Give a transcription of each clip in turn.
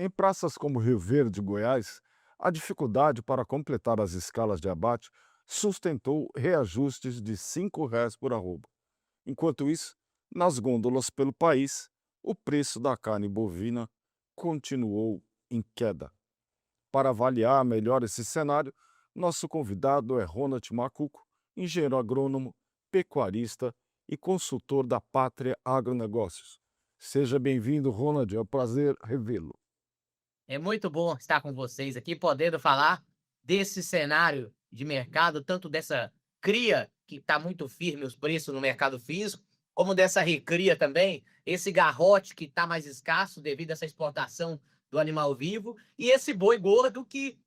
Em praças como Rio Verde, Goiás, a dificuldade para completar as escalas de abate sustentou reajustes de R$ 5 por arroba. Enquanto isso, nas gôndolas pelo país, o preço da carne bovina continuou em queda. Para avaliar melhor esse cenário, nosso convidado é Ronald Macuco, engenheiro agrônomo, pecuarista e consultor da Pátria Agronegócios. Seja bem-vindo, Ronald, é um prazer revê-lo. É muito bom estar com vocês aqui, podendo falar desse cenário de mercado, tanto dessa cria, que está muito firme os preços no mercado físico, como dessa recria também, esse garrote que está mais escasso devido a essa exportação do animal vivo, e esse boi gordo que,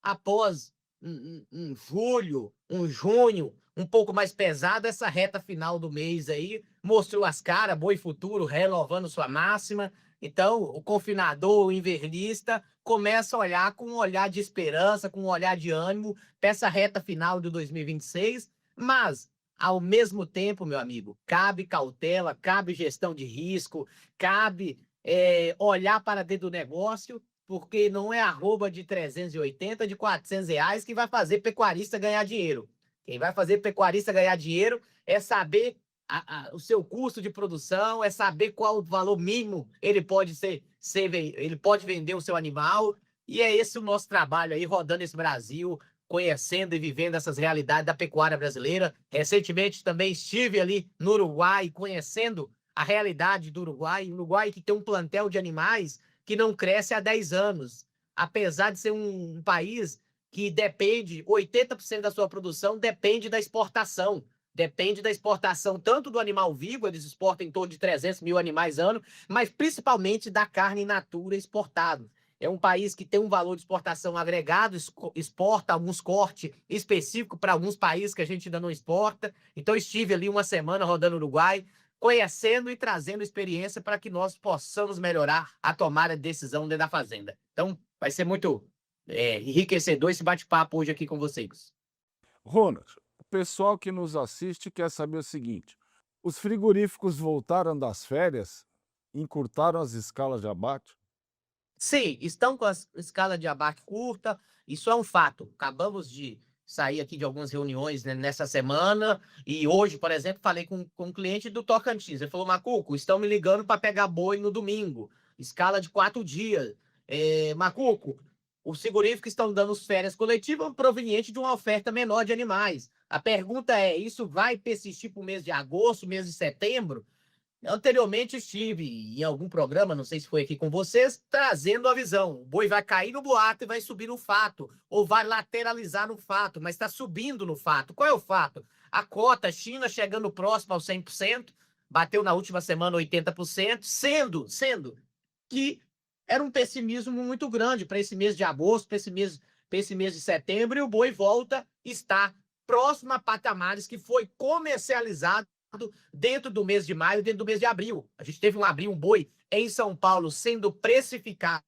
após um julho, um junho, um pouco mais pesado, essa reta final do mês aí, mostrou as caras, boi futuro renovando sua máxima. Então, o confinador, o invernista, começa a olhar com um olhar de esperança, com um olhar de ânimo para essa reta final de 2026, mas, ao mesmo tempo, meu amigo, cabe cautela, cabe gestão de risco, cabe olhar para dentro do negócio, porque não é arroba de 380, de R$ 400 que vai fazer pecuarista ganhar dinheiro. Quem vai fazer pecuarista ganhar dinheiro é saber o seu custo de produção, é saber qual o valor mínimo ele pode ele pode vender o seu animal, e é esse o nosso trabalho aí, rodando esse Brasil, conhecendo e vivendo essas realidades da pecuária brasileira. Recentemente também estive ali no Uruguai, conhecendo a realidade do Uruguai, o Uruguai que tem um plantel de animais que não cresce há 10 anos, apesar de ser um país que depende, 80% da sua produção depende da exportação. Depende da exportação tanto do animal vivo, eles exportam em torno de 300 mil animais ano, mas principalmente da carne in natura exportado. É um país que tem um valor de exportação agregado, exporta alguns cortes específicos para alguns países que a gente ainda não exporta. Então, estive ali uma semana rodando o Uruguai, conhecendo e trazendo experiência para que nós possamos melhorar a tomada de decisão dentro da fazenda. Então, vai ser muito enriquecedor esse bate-papo hoje aqui com vocês. Ronald, o pessoal que nos assiste quer saber o seguinte: os frigoríficos voltaram das férias, encurtaram as escalas de abate? Sim, estão com a escala de abate curta, isso é um fato. Acabamos de sair aqui de algumas reuniões, né, nessa semana, e hoje, por exemplo, falei com um cliente do Tocantins. Ele falou: Macuco, estão me ligando para pegar boi no domingo, escala de 4 dias. Macuco, os frigoríficos estão dando férias coletivas proveniente de uma oferta menor de animais. A pergunta é: isso vai persistir para o mês de agosto, mês de setembro? Anteriormente estive em algum programa, não sei se foi aqui com vocês, trazendo a visão. O boi vai cair no boato e vai subir no fato, ou vai lateralizar no fato, mas está subindo no fato. Qual é o fato? A cota China chegando próximo aos 100%, bateu na última semana 80%, sendo que era um pessimismo muito grande para esse mês de agosto, para esse mês de setembro, e o boi volta, está próximo a patamares que foi comercializado dentro do mês de maio, dentro do mês de abril. A gente teve um boi em São Paulo sendo precificado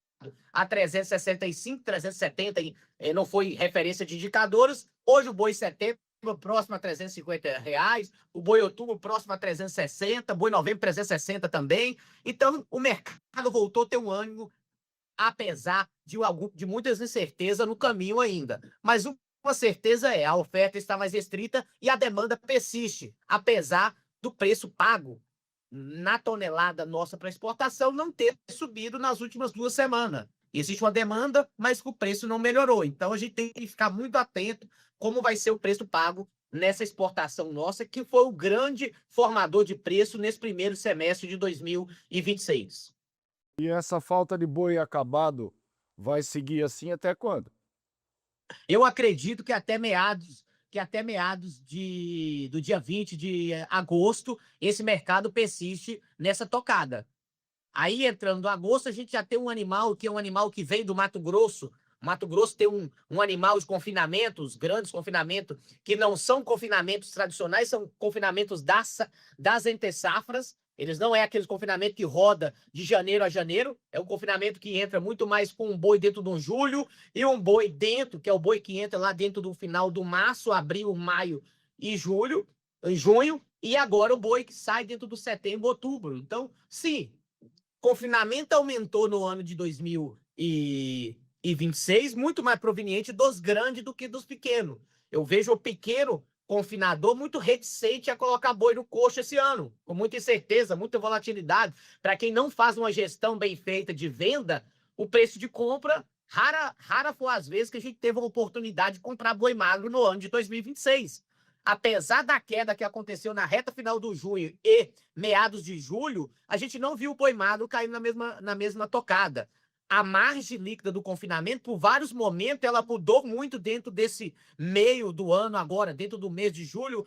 a 365, 370, não foi referência de indicadores. Hoje o boi setembro próximo a R$ 350, o boi outubro próximo a 360, boi novembro 360 também. Então o mercado voltou a ter um ânimo, apesar de muitas incertezas no caminho ainda. Mas uma certeza é, a oferta está mais restrita e a demanda persiste, apesar do preço pago na tonelada nossa para exportação não ter subido nas últimas 2 semanas. Existe uma demanda, mas o preço não melhorou. Então a gente tem que ficar muito atento como vai ser o preço pago nessa exportação nossa, que foi o grande formador de preço nesse primeiro semestre de 2026. E essa falta de boi acabado vai seguir assim até quando? Eu acredito que até meados do dia 20 de agosto, esse mercado persiste nessa tocada. Aí, entrando no agosto, a gente já tem um animal que é um animal que vem do Mato Grosso. O Mato Grosso tem um animal de confinamento, os grandes confinamentos, que não são confinamentos tradicionais, são confinamentos das entre-safras. Eles não é aquele confinamento que roda de janeiro a janeiro, é um confinamento que entra muito mais com um boi dentro de um julho e um boi dentro, que é o boi que entra lá dentro do final do março, abril, maio e julho, em junho, e agora o boi que sai dentro do setembro, outubro. Então, sim, confinamento aumentou no ano de 2026 muito mais proveniente dos grandes do que dos pequenos. Eu vejo o pequeno confinador muito reticente a colocar boi no coxo esse ano, com muita incerteza, muita volatilidade. Para quem não faz uma gestão bem feita de venda, o preço de compra, rara foi as vezes que a gente teve a oportunidade de comprar boi magro no ano de 2026. Apesar da queda que aconteceu na reta final do junho e meados de julho, a gente não viu o boi magro caindo na mesma tocada. A margem líquida do confinamento, por vários momentos, ela mudou muito dentro desse meio do ano agora, dentro do mês de julho,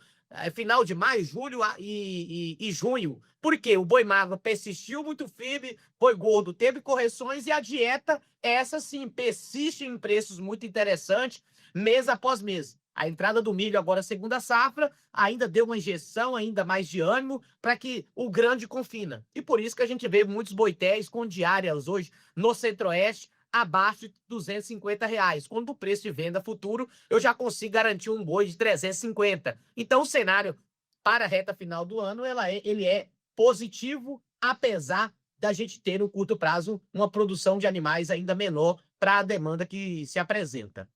final de maio, julho e junho. Por quê? O boi magro persistiu muito firme, boi gordo teve correções e a dieta, essa sim, persiste em preços muito interessantes, mês após mês. A entrada do milho agora, segunda safra, ainda deu uma injeção ainda mais de ânimo para que o grande confina. E por isso que a gente vê muitos boitéis com diárias hoje no Centro-Oeste abaixo de R$ 250. Quando o preço de venda futuro, eu já consigo garantir um boi de 350. Então, o cenário para a reta final do ano, ele é positivo, apesar da gente ter no curto prazo uma produção de animais ainda menor para a demanda que se apresenta.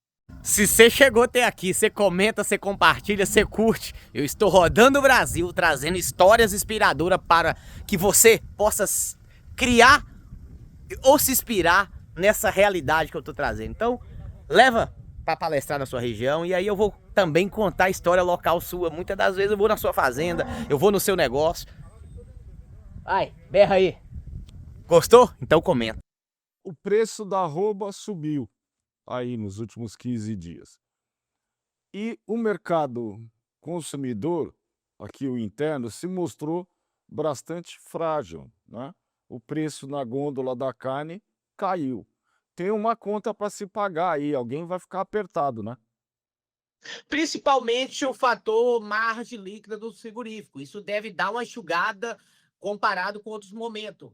Se você chegou até aqui, você comenta, você compartilha, você curte. Eu estou rodando o Brasil, trazendo histórias inspiradoras para que você possa criar ou se inspirar nessa realidade que eu estou trazendo. Então, leva para palestrar na sua região e aí eu vou também contar a história local sua. Muitas das vezes eu vou na sua fazenda, eu vou no seu negócio. Vai, berra aí. Gostou? Então comenta. O preço da arroba subiu aí nos últimos 15 dias. E o mercado consumidor, aqui o interno, se mostrou bastante frágil, né? O preço na gôndola da carne caiu. Tem uma conta para se pagar aí, alguém vai ficar apertado, né? Principalmente o fator margem líquida do frigorífico. Isso deve dar uma enxugada comparado com outros momentos.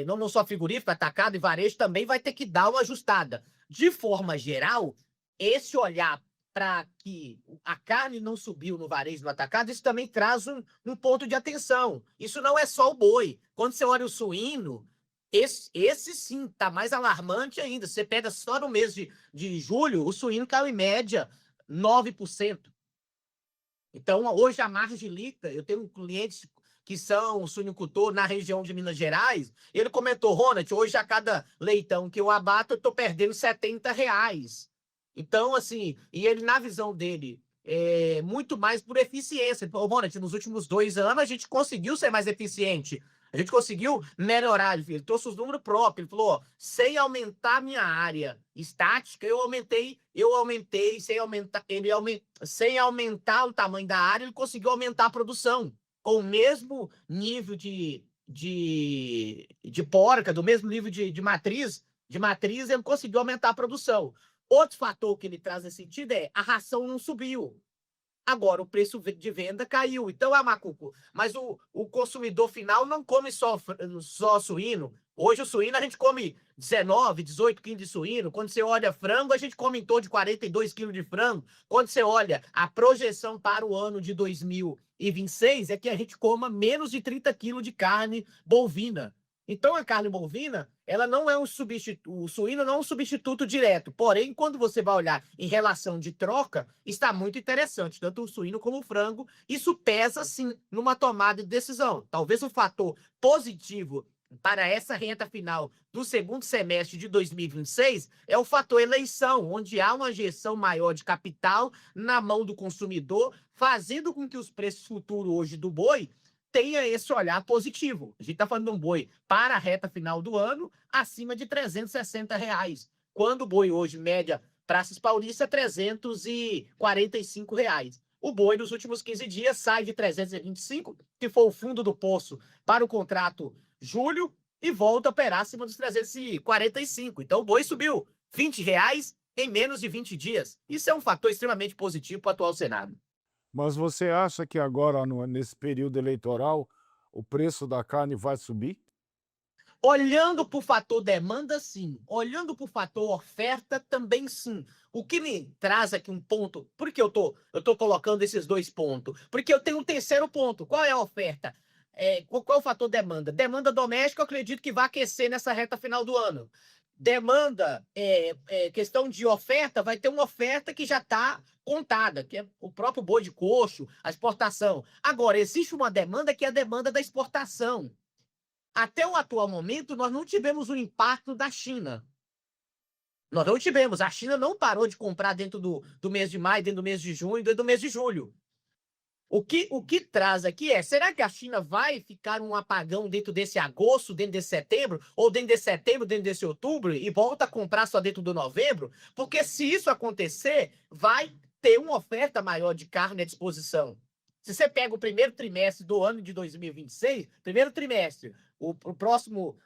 Não só frigorífico, atacado e varejo também vai ter que dar uma ajustada. De forma geral, esse olhar para que a carne não subiu no varejo no atacado, isso também traz um ponto de atenção. Isso não é só o boi. Quando você olha o suíno, esse sim está mais alarmante ainda. Você pega só no mês de julho, o suíno caiu em média 9%. Então, hoje a margem líquida, eu tenho clientes que são suinicultor na região de Minas Gerais, ele comentou, Ronald, hoje a cada leitão que eu abato, eu estou perdendo R$ 70. Então, assim, e ele, na visão dele, é muito mais por eficiência. Ele falou, Ronald, nos últimos 2 anos a gente conseguiu ser mais eficiente. A gente conseguiu melhorar, ele trouxe os números próprios. Ele falou, ó, sem aumentar minha área estática, eu aumentei, sem aumentar o tamanho da área, ele conseguiu aumentar a produção. Com o mesmo nível de porca, do mesmo nível de matriz, ele conseguiu aumentar a produção. Outro fator que ele traz nesse sentido é a ração não subiu. Agora o preço de venda caiu. Então, Macuco, mas o consumidor final não come só suíno. Hoje o suíno a gente come 19, 18 quilos de suíno. Quando você olha frango, a gente come em torno de 42 quilos de frango. Quando você olha a projeção para o ano de 2026, é que a gente coma menos de 30 quilos de carne bovina. Então, a carne bovina, ela não é um substituto, o suíno não é um substituto direto. Porém, quando você vai olhar em relação de troca, está muito interessante, tanto o suíno como o frango. Isso pesa, sim, numa tomada de decisão. Talvez o fator positivo para essa reta final do segundo semestre de 2026 é o fator eleição, onde há uma injeção maior de capital na mão do consumidor, fazendo com que os preços futuros hoje do boi tenha esse olhar positivo. A gente está falando de um boi para a reta final do ano acima de R$ 360, quando o boi hoje, média, Praças Paulista, R$ 345. O boi nos últimos 15 dias sai de 325, que foi o fundo do poço para o contrato julho, e volta a operar acima dos 345. Então o boi subiu R$ 20 em menos de 20 dias. Isso é um fator extremamente positivo para o atual cenário. Mas você acha que agora, nesse período eleitoral, o preço da carne vai subir? Olhando para o fator demanda, sim. Olhando para o fator oferta, também sim. O que me traz aqui um ponto, por que eu tô colocando esses 2 pontos? Porque eu tenho um terceiro ponto. Qual é a oferta? Qual é o fator demanda? Demanda doméstica, eu acredito que vai aquecer nessa reta final do ano. demanda, questão de oferta, vai ter uma oferta que já está contada, que é o próprio boi de coxo, a exportação. Agora, existe uma demanda que é a demanda da exportação. Até o atual momento, nós não tivemos o impacto da China. Nós não tivemos. A China não parou de comprar dentro do mês de maio, dentro do mês de junho, dentro do mês de julho. O que traz aqui é, será que a China vai ficar um apagão dentro desse agosto, dentro desse setembro, ou dentro desse setembro, dentro desse outubro, e volta a comprar só dentro do novembro? Porque se isso acontecer, vai ter uma oferta maior de carne à disposição. Se você pega o primeiro trimestre do ano de 2026, primeiro trimestre, o próximo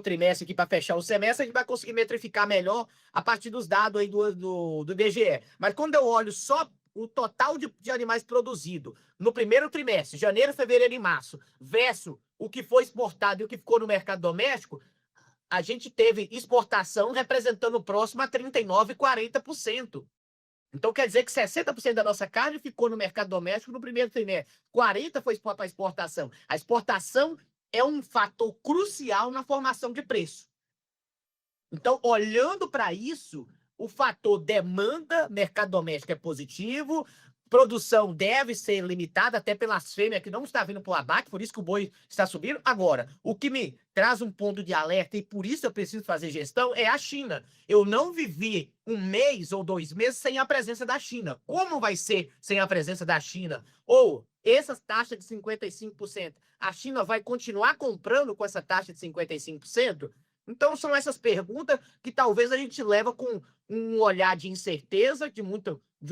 trimestre aqui para fechar o semestre, a gente vai conseguir metrificar melhor a partir dos dados aí do IBGE. Mas quando eu olho só o total de animais produzido no primeiro trimestre, janeiro, fevereiro e março, versus o que foi exportado e o que ficou no mercado doméstico, a gente teve exportação representando próximo a 39%, 40%. Então quer dizer que 60% da nossa carne ficou no mercado doméstico no primeiro trimestre, 40% foi para exportação. A exportação é um fator crucial na formação de preço. Então, olhando para isso, o fator demanda, mercado doméstico é positivo, produção deve ser limitada, até pelas fêmeas que não está vindo para o abate, por isso que o boi está subindo. Agora, o que me traz um ponto de alerta, e por isso eu preciso fazer gestão, é a China. Eu não vivi um mês ou 2 meses sem a presença da China. Como vai ser sem a presença da China? Ou essa taxa de 55%, a China vai continuar comprando com essa taxa de 55%? Então, são essas perguntas que talvez a gente leva com um olhar de incerteza, de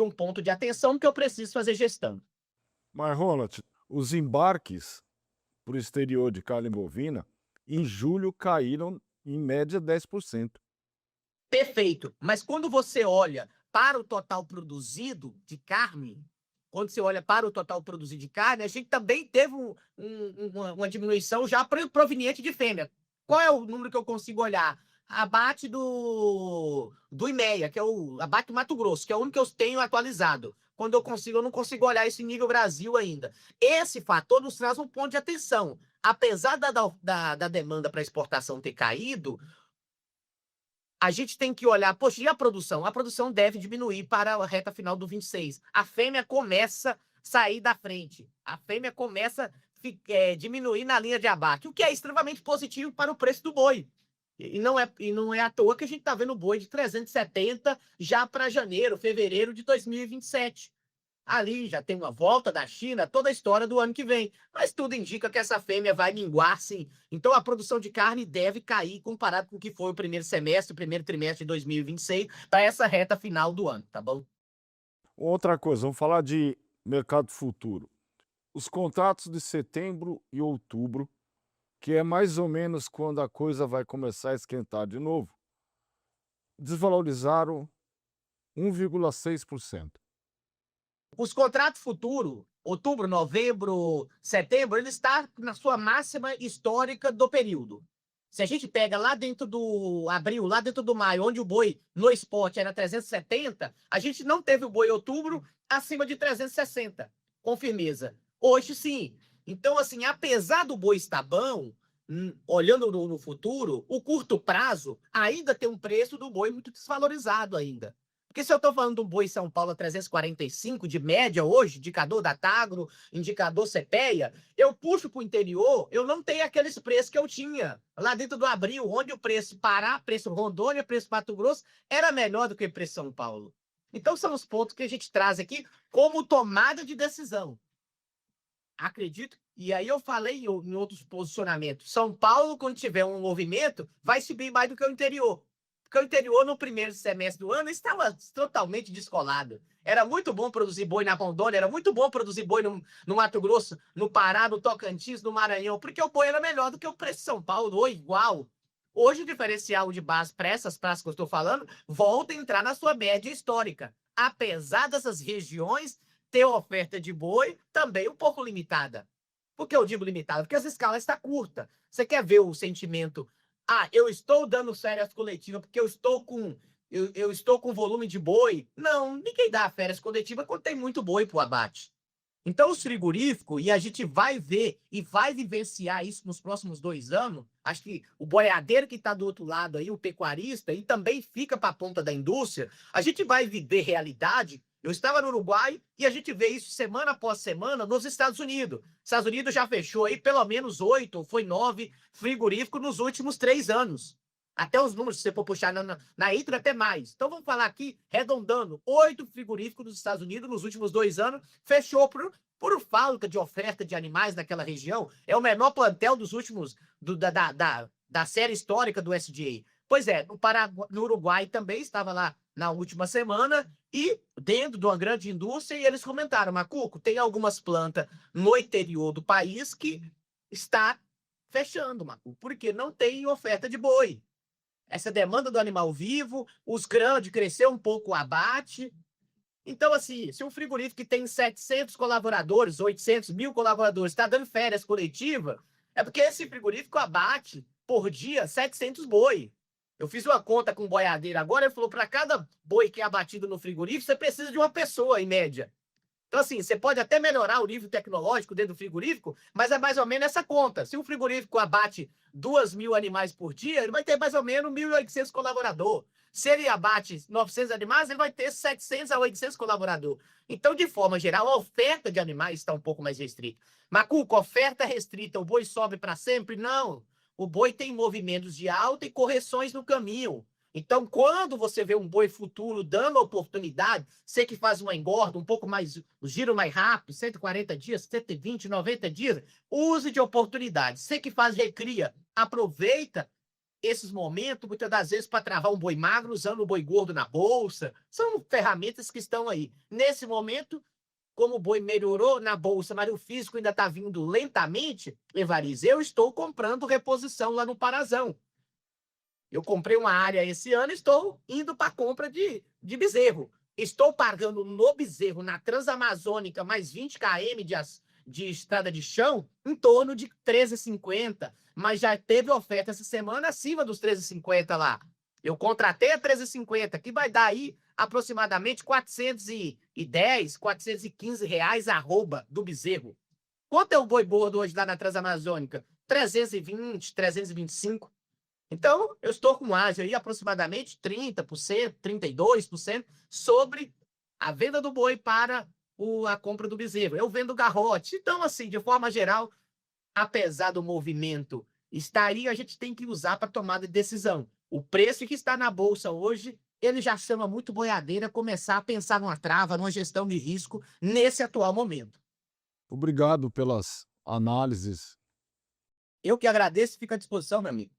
um ponto de atenção, que eu preciso fazer gestão. Mas, Ronald, os embarques para o exterior de carne bovina, em julho, caíram em média 10%. Perfeito. Mas quando você olha para o total produzido de carne, a gente também teve uma diminuição já proveniente de fêmea. Qual é o número que eu consigo olhar? Abate do IMEA, que é o abate do Mato Grosso, que é o único que eu tenho atualizado. Quando eu não consigo olhar esse nível Brasil ainda. Esse fator nos traz um ponto de atenção. Apesar da demanda para exportação ter caído, a gente tem que olhar, poxa, e a produção? A produção deve diminuir para a reta final do 26. A fêmea começa a sair da frente. A fêmea começa a diminuir na linha de abate, o que é extremamente positivo para o preço do boi. E não é à toa que a gente está vendo o boi de 370 já para janeiro, fevereiro de 2027. Ali já tem uma volta da China, toda a história do ano que vem. Mas tudo indica que essa fêmea vai minguar, sim. Então a produção de carne deve cair comparado com o que foi o primeiro semestre, o primeiro trimestre de 2026, para essa reta final do ano, tá bom? Outra coisa, vamos falar de mercado futuro. Os contratos de setembro e outubro, que é mais ou menos quando a coisa vai começar a esquentar de novo, desvalorizaram 1,6%. Os contratos futuros, outubro, novembro, setembro, ele está na sua máxima histórica do período. Se a gente pega lá dentro do abril, lá dentro do maio, onde o boi no spot era 370, a gente não teve o boi em outubro acima de 360, com firmeza. Hoje sim. Então, assim, apesar do boi estar bom, olhando no futuro, o curto prazo ainda tem um preço do boi muito desvalorizado ainda. Porque se eu estou falando de um boi São Paulo a 345 de média hoje, indicador da Tagro, indicador CPEA, eu puxo para o interior, eu não tenho aqueles preços que eu tinha lá dentro do abril, onde o preço Pará, preço Rondônia, preço Mato Grosso era melhor do que o preço São Paulo. Então são os pontos que a gente traz aqui como tomada de decisão. Acredito, e aí eu falei em outros posicionamentos, São Paulo, quando tiver um movimento, vai subir mais do que o interior. Porque o interior, no primeiro semestre do ano, estava totalmente descolado. Era muito bom produzir boi na Rondônia, era muito bom produzir boi no Mato Grosso, no Pará, no Tocantins, no Maranhão, porque o boi era melhor do que o preço de São Paulo, ou igual. Hoje, o diferencial de base para essas praças que eu estou falando volta a entrar na sua média histórica. Apesar dessas regiões ter oferta de boi também um pouco limitada. Por que eu digo limitada? Porque essa escala está curta. Você quer ver o sentimento? Ah, eu estou dando férias coletivas porque eu estou com volume de boi. Não, ninguém dá férias coletivas quando tem muito boi para o abate. Então, os frigoríficos, e a gente vai ver e vai vivenciar isso nos próximos 2 anos. Acho que o boiadeiro que está do outro lado aí, o pecuarista, e também fica para a ponta da indústria, a gente vai viver realidade. Eu estava no Uruguai e a gente vê isso semana após semana nos Estados Unidos. Estados Unidos já fechou aí pelo menos 8, ou foi 9 frigoríficos nos últimos 3 anos. Até os números, se você for puxar na Intra, até mais. Então, vamos falar aqui, redondando, 8 frigoríficos nos Estados Unidos nos últimos 2 anos, fechou por falta de oferta de animais naquela região. É o menor plantel dos últimos, da série histórica do SDA. Pois é, no Uruguai também estava lá na última semana e dentro de uma grande indústria, e eles comentaram, Macuco, tem algumas plantas no interior do país que está fechando, Macuco, porque não tem oferta de boi. Essa demanda do animal vivo, os grandes cresceu um pouco o abate. Então, assim, se um frigorífico que tem 700 colaboradores, 800 mil colaboradores, está dando férias coletivas, é porque esse frigorífico abate por dia 700 boi. Eu fiz uma conta com um boiadeiro agora, ele falou, para cada boi que é abatido no frigorífico, você precisa de uma pessoa, em média. Então, assim, você pode até melhorar o nível tecnológico dentro do frigorífico, mas é mais ou menos essa conta. Se o frigorífico abate 2.000 animais por dia, ele vai ter mais ou menos 1.800 colaboradores. Se ele abate 900 animais, ele vai ter 700 a 800 colaboradores. Então, de forma geral, a oferta de animais está um pouco mais restrita. Macuco, oferta restrita, o boi sobe para sempre? Não. O boi tem movimentos de alta e correções no caminho. Então, quando você vê um boi futuro dando oportunidade, você que faz uma engorda um pouco mais, o giro mais rápido, 140 dias, 120, 90 dias, use de oportunidade. Você que faz recria, aproveita esses momentos, muitas das vezes, para travar um boi magro, usando o boi gordo na bolsa. São ferramentas que estão aí. Nesse momento, como o boi melhorou na bolsa, mas o físico ainda está vindo lentamente, Evariz, eu estou comprando reposição lá no Parazão. Eu comprei uma área esse ano e estou indo para a compra de bezerro. Estou pagando no bezerro, na Transamazônica, mais 20 km de estrada de chão, em torno de 13,50. Mas já teve oferta essa semana acima dos 13,50 lá. Eu contratei a 13,50, que vai dar aí aproximadamente 410, 415 reais arroba do bezerro. Quanto é o boi gordo hoje lá na Transamazônica? 320, 325. Então, eu estou com ágio aí aproximadamente 30%, 32% sobre a venda do boi para a compra do bezerro. Eu vendo garrote. Então, assim, de forma geral, apesar do movimento estar aí, a gente tem que usar para tomada de decisão. O preço que está na bolsa hoje, ele já chama muito boiadeira começar a pensar numa trava, numa gestão de risco nesse atual momento. Obrigado pelas análises. Eu que agradeço e fico à disposição, meu amigo.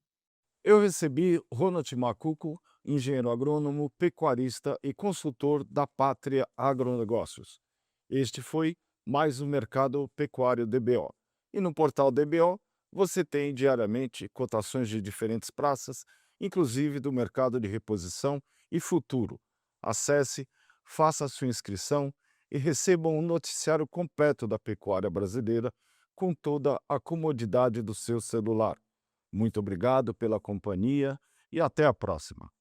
Eu recebi Ronald Macuco, engenheiro agrônomo, pecuarista e consultor da Pátria Agronegócios. Este foi mais um Mercado Pecuário DBO. E no portal DBO você tem diariamente cotações de diferentes praças, inclusive do mercado de reposição e futuro. Acesse, faça a sua inscrição e receba um noticiário completo da pecuária brasileira com toda a comodidade do seu celular. Muito obrigado pela companhia e até a próxima.